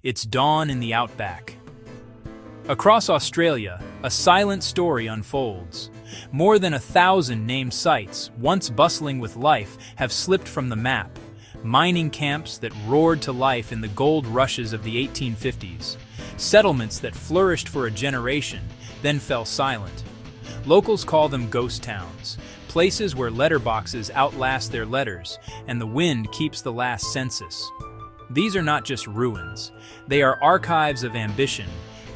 It's dawn in the Outback. Across Australia, a silent story unfolds. More than 1,000 named sites, once bustling with life, have slipped from the map. Mining camps that roared to life in the gold rushes of the 1850s. Settlements that flourished for a generation, then fell silent. Locals call them ghost towns, places where letterboxes outlast their letters, and the wind keeps the last census. These are not just ruins. They are archives of ambition,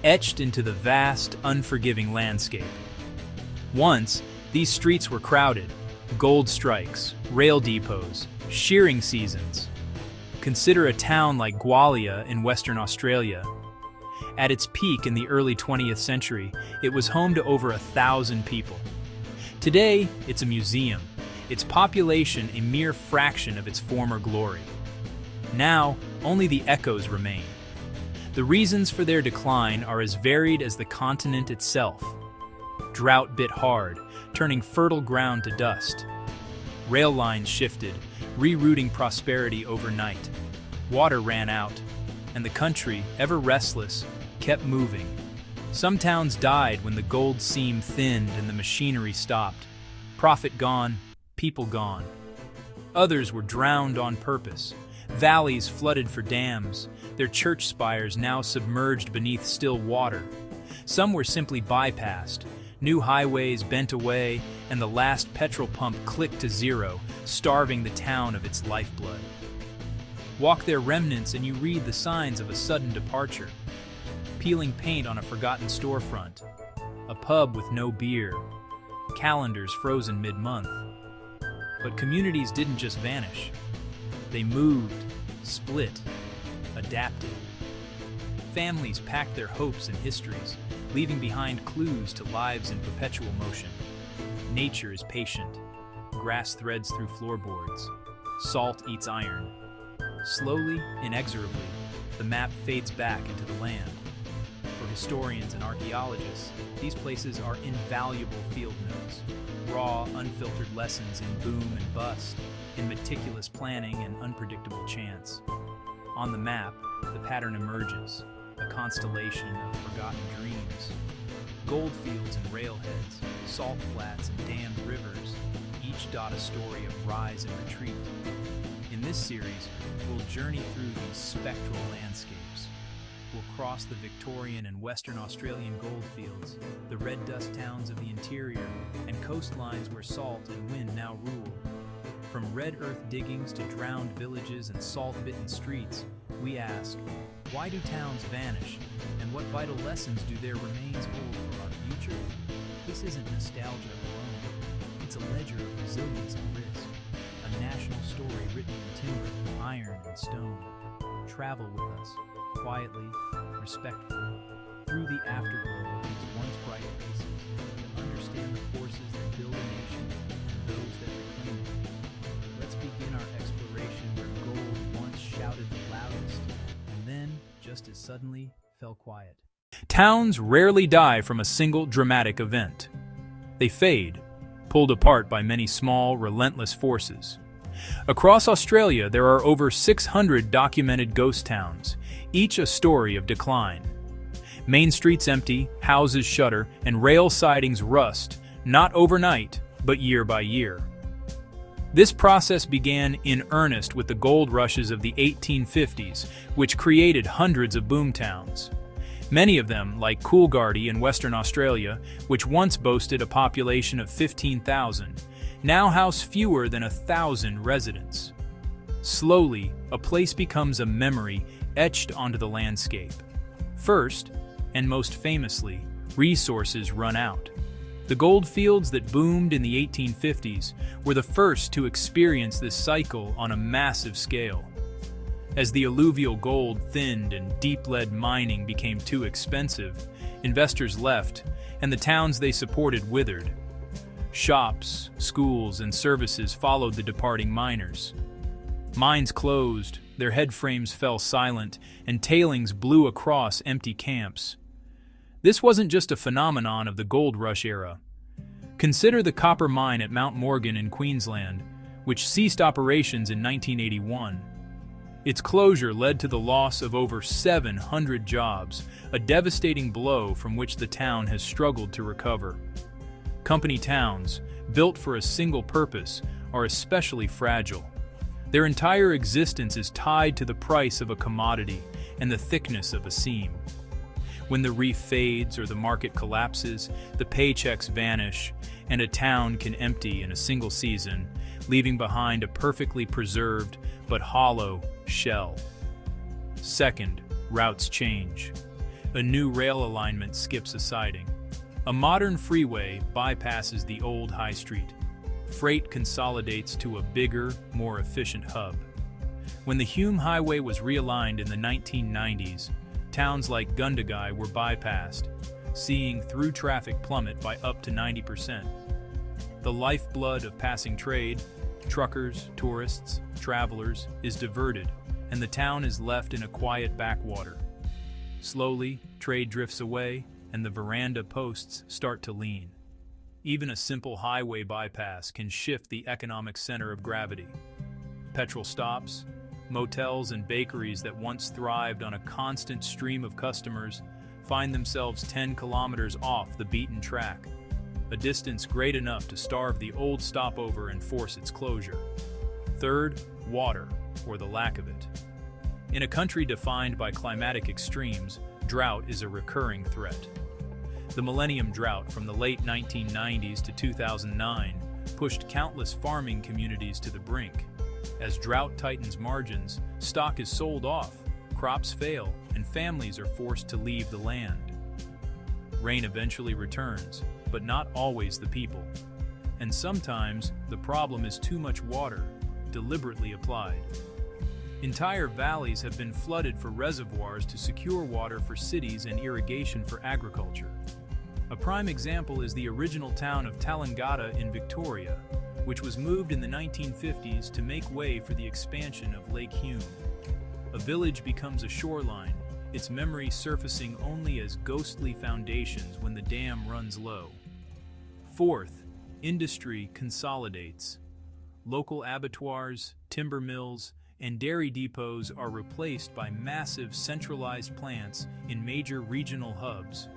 etched into the vast, unforgiving landscape. Once, these streets were crowded. Gold strikes, rail depots, shearing seasons. Consider a town like Gwalia in Western Australia. At its peak in the early 20th century, it was home to over 1,000 people. Today, it's a museum, its population a mere fraction of its former glory. Now, only the echoes remain. The reasons for their decline are as varied as the continent itself. Drought bit hard, turning fertile ground to dust. Rail lines shifted, rerouting prosperity overnight. Water ran out, and the country, ever restless, kept moving. Some towns died when the gold seam thinned and the machinery stopped. Profit gone, people gone. Others were drowned on purpose. Valleys flooded for dams, their church spires now submerged beneath still water. Some were simply bypassed. New highways bent away, and the last petrol pump clicked to zero, starving the town of its lifeblood. Walk their remnants and you read the signs of a sudden departure. Peeling paint on a forgotten storefront, a pub with no beer, calendars frozen mid-month. But communities didn't just vanish. They moved, split, adapted. Families packed their hopes and histories, leaving behind clues to lives in perpetual motion. Nature is patient. Grass threads through floorboards. Salt eats iron. Slowly, inexorably, the map fades back into the land. For historians and archaeologists, these places are invaluable field notes, raw, unfiltered lessons in boom and bust, in meticulous planning and unpredictable chance. On the map, the pattern emerges, a constellation of forgotten dreams. Goldfields and railheads, salt flats and dammed rivers, each dot a story of rise and retreat. In this series, we'll journey through these spectral landscapes. We'll cross the Victorian and Western Australian goldfields, the red dust towns of the interior, and coastlines where salt and wind now rule. From red earth diggings to drowned villages and salt-bitten streets, we ask, why do towns vanish, and what vital lessons do their remains hold for our future? This isn't nostalgia alone. It's a ledger of resilience and risk, a national story written in timber, iron, and stone. Travel with us, quietly, respectfully, through the afterglow of these once bright places, to understand the forces that build a nation and those that reclaim it. Let's begin our exploration where gold once shouted the loudest, and then, just as suddenly, fell quiet. Towns rarely die from a single dramatic event. They fade, pulled apart by many small, relentless forces. Across Australia, there are over 600 documented ghost towns, each a story of decline. Main streets empty, houses shutter, and rail sidings rust, not overnight, but year by year. This process began in earnest with the gold rushes of the 1850s, which created hundreds of boomtowns. Many of them, like Coolgardie in Western Australia, which once boasted a population of 15,000, now house fewer than 1,000 residents. Slowly, a place becomes a memory etched onto the landscape. First, and most famously, resources run out. The gold fields that boomed in the 1850s were the first to experience this cycle on a massive scale. As the alluvial gold thinned and deep lead mining became too expensive, investors left, and the towns they supported withered. Shops, schools, and services followed the departing miners. Mines closed, their headframes fell silent, and tailings blew across empty camps. This wasn't just a phenomenon of the gold rush era. Consider the copper mine at Mount Morgan in Queensland, which ceased operations in 1981. Its closure led to the loss of over 700 jobs, a devastating blow from which the town has struggled to recover. Company towns, built for a single purpose, are especially fragile. Their entire existence is tied to the price of a commodity and the thickness of a seam. When the reef fades or the market collapses, the paychecks vanish, and a town can empty in a single season, leaving behind a perfectly preserved but hollow shell. Second, routes change. A new rail alignment skips a siding. A modern freeway bypasses the old high street. Freight consolidates to a bigger, more efficient hub. When the Hume Highway was realigned in the 1990s, towns like Gundagai were bypassed, seeing through traffic plummet by up to 90%. The lifeblood of passing trade, truckers, tourists, travelers, is diverted, and the town is left in a quiet backwater. Slowly, trade drifts away, and the veranda posts start to lean. Even a simple highway bypass can shift the economic center of gravity. Petrol stops, motels, and bakeries that once thrived on a constant stream of customers find themselves 10 kilometers off the beaten track, a distance great enough to starve the old stopover and force its closure. Third, water, or the lack of it. In a country defined by climatic extremes, drought is a recurring threat. The millennium drought from the late 1990s to 2009 pushed countless farming communities to the brink. As drought tightens margins, stock is sold off, crops fail, and families are forced to leave the land. Rain eventually returns, but not always the people. And sometimes the problem is too much water, deliberately applied. Entire valleys have been flooded for reservoirs to secure water for cities and irrigation for agriculture. A prime example is the original town of Tallangatta in Victoria, which was moved in the 1950s to make way for the expansion of Lake Hume. A village becomes a shoreline, its memory surfacing only as ghostly foundations when the dam runs low. Fourth, industry consolidates. Local abattoirs, timber mills, and dairy depots are replaced by massive centralized plants in major regional hubs.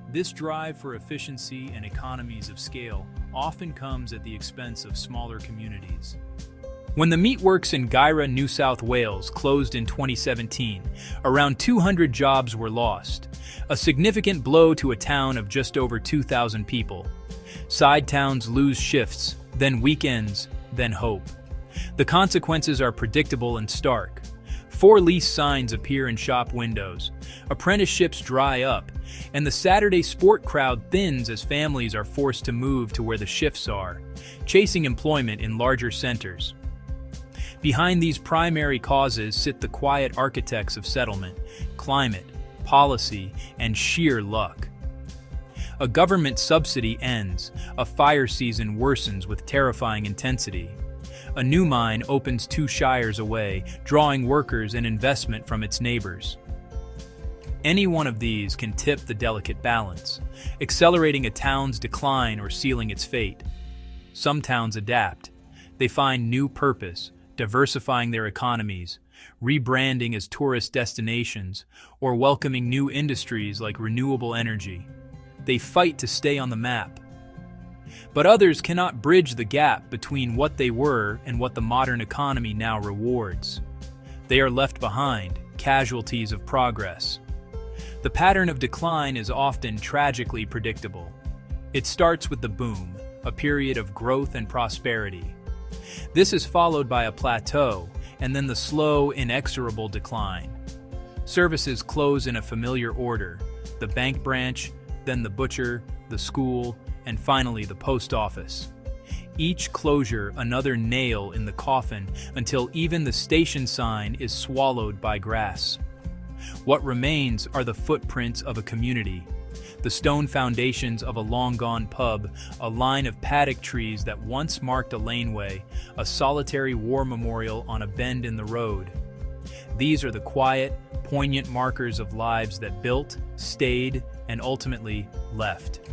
This drive for efficiency and economies of scale often comes at the expense of smaller communities. When the meatworks in Guyra, New South Wales closed in 2017, around 200 jobs were lost, a significant blow to a town of just over 2,000 people. Side towns lose shifts, then weekends, then hope. The consequences are predictable and stark. For lease signs appear in shop windows, apprenticeships dry up, and the Saturday sport crowd thins as families are forced to move to where the shifts are, chasing employment in larger centers. Behind these primary causes sit the quiet architects of settlement, climate, policy, and sheer luck. A government subsidy ends, a fire season worsens with terrifying intensity. A new mine opens 2 shires away, drawing workers and investment from its neighbors. Any one of these can tip the delicate balance, accelerating a town's decline or sealing its fate. Some towns adapt. They find new purpose, diversifying their economies, rebranding as tourist destinations, or welcoming new industries like renewable energy. They fight to stay on the map. But others cannot bridge the gap between what they were and what the modern economy now rewards. They are left behind, casualties of progress. The pattern of decline is often tragically predictable. It starts with the boom, a period of growth and prosperity. This is followed by a plateau, and then the slow, inexorable decline. Services close in a familiar order: the bank branch, then the butcher, the school, and finally the post office. Each closure another nail in the coffin until even the station sign is swallowed by grass. What remains are the footprints of a community, the stone foundations of a long-gone pub, a line of paddock trees that once marked a laneway, a solitary war memorial on a bend in the road. These are the quiet, poignant markers of lives that built, stayed, and ultimately left.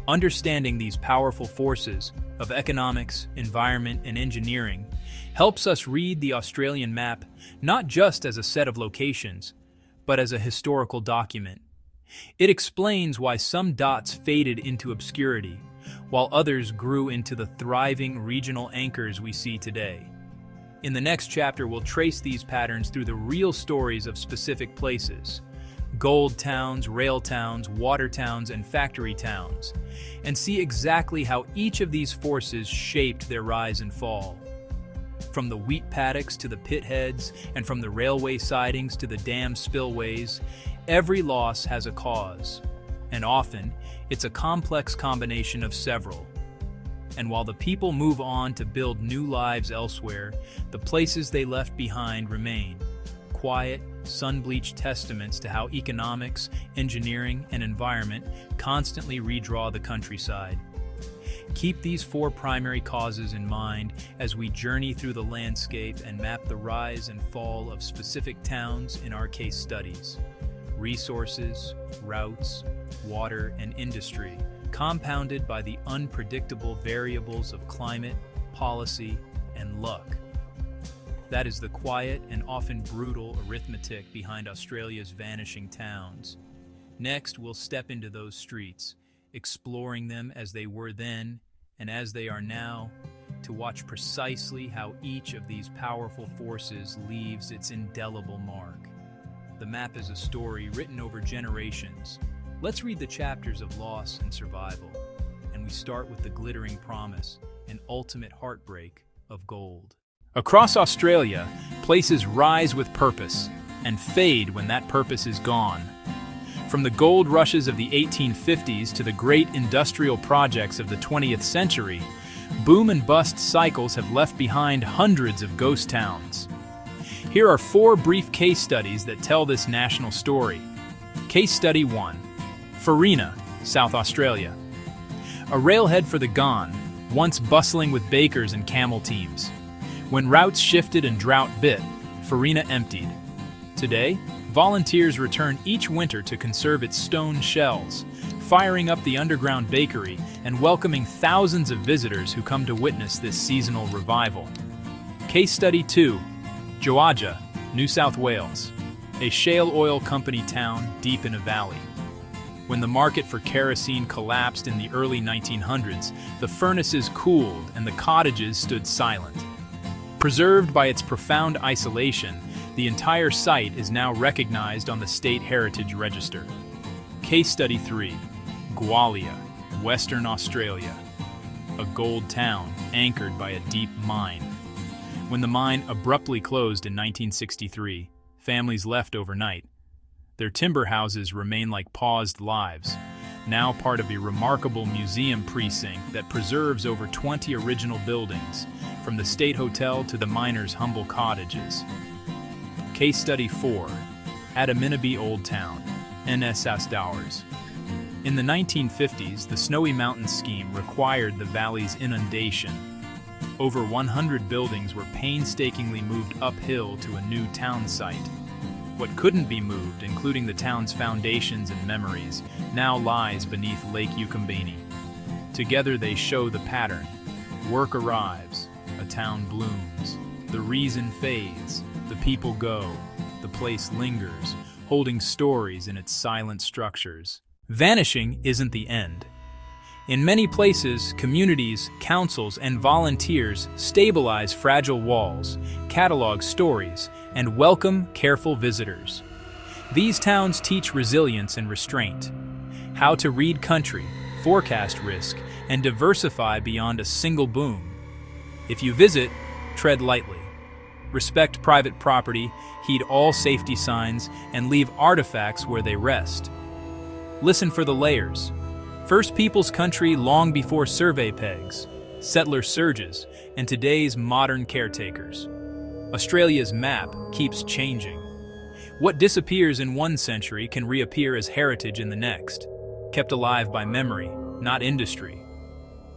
Understanding these powerful forces, of economics, environment, and engineering, helps us read the Australian map not just as a set of locations, but as a historical document. It explains why some dots faded into obscurity, while others grew into the thriving regional anchors we see today. In the next chapter, we'll trace these patterns through the real stories of specific places: gold towns, rail towns, water towns, and factory towns, and see exactly how each of these forces shaped their rise and fall. From the wheat paddocks to the pit heads, and from the railway sidings to the dam spillways, every loss has a cause, and often it's a complex combination of several. And while the people move on to build new lives elsewhere, the places they left behind remain, quiet, sun-bleached testaments to how economics, engineering, and environment constantly redraw the countryside. Keep these four primary causes in mind as we journey through the landscape and map the rise and fall of specific towns in our case studies. Resources, routes, water, and industry, compounded by the unpredictable variables of climate, policy, and luck. That is the quiet and often brutal arithmetic behind Australia's vanishing towns. Next, we'll step into those streets, exploring them as they were then and as they are now, to watch precisely how each of these powerful forces leaves its indelible mark. The map is a story written over generations. Let's read the chapters of loss and survival, and we start with the glittering promise and ultimate heartbreak of gold. Across Australia, places rise with purpose and fade when that purpose is gone. From the gold rushes of the 1850s to the great industrial projects of the 20th century, boom and bust cycles have left behind hundreds of ghost towns. Here are 4 brief case studies that tell this national story. Case Study 1. Farina, South Australia. A railhead for the gone, once bustling with bakers and camel teams. When routes shifted and drought bit, Farina emptied. Today, volunteers return each winter to conserve its stone shells, firing up the underground bakery and welcoming thousands of visitors who come to witness this seasonal revival. Case Study 2. Joaja, New South Wales. A shale oil company town deep in a valley. When the market for kerosene collapsed in the early 1900s, the furnaces cooled and the cottages stood silent. Preserved by its profound isolation, the entire site is now recognized on the State Heritage Register. Case Study 3. Gwalia, Western Australia. A gold town anchored by a deep mine. When the mine abruptly closed in 1963, families left overnight. Their timber houses remain like paused lives, now part of a remarkable museum precinct that preserves over 20 original buildings, from the State Hotel to the miners' humble cottages. Case Study 4. Adaminaby Old Town, NS Asdowers. In the 1950s, the Snowy Mountains scheme required the valley's inundation. Over 100 buildings were painstakingly moved uphill to a new town site. What couldn't be moved, including the town's foundations and memories, now lies beneath Lake Yucumbene. Together they show the pattern. Work arrives, a town blooms, the reason fades, the people go, the place lingers, holding stories in its silent structures. Vanishing isn't the end. In many places, communities, councils, and volunteers stabilize fragile walls, catalog stories, and welcome careful visitors. These towns teach resilience and restraint, how to read country, forecast risk, and diversify beyond a single boom. If you visit, tread lightly. Respect private property, heed all safety signs, and leave artifacts where they rest. Listen for the layers. First Peoples country long before survey pegs, settler surges, and today's modern caretakers. Australia's map keeps changing. What disappears in one century can reappear as heritage in the next, kept alive by memory, not industry.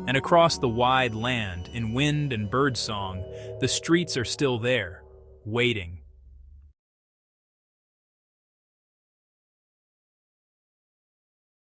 And across the wide land, in wind and birdsong, the streets are still there, waiting.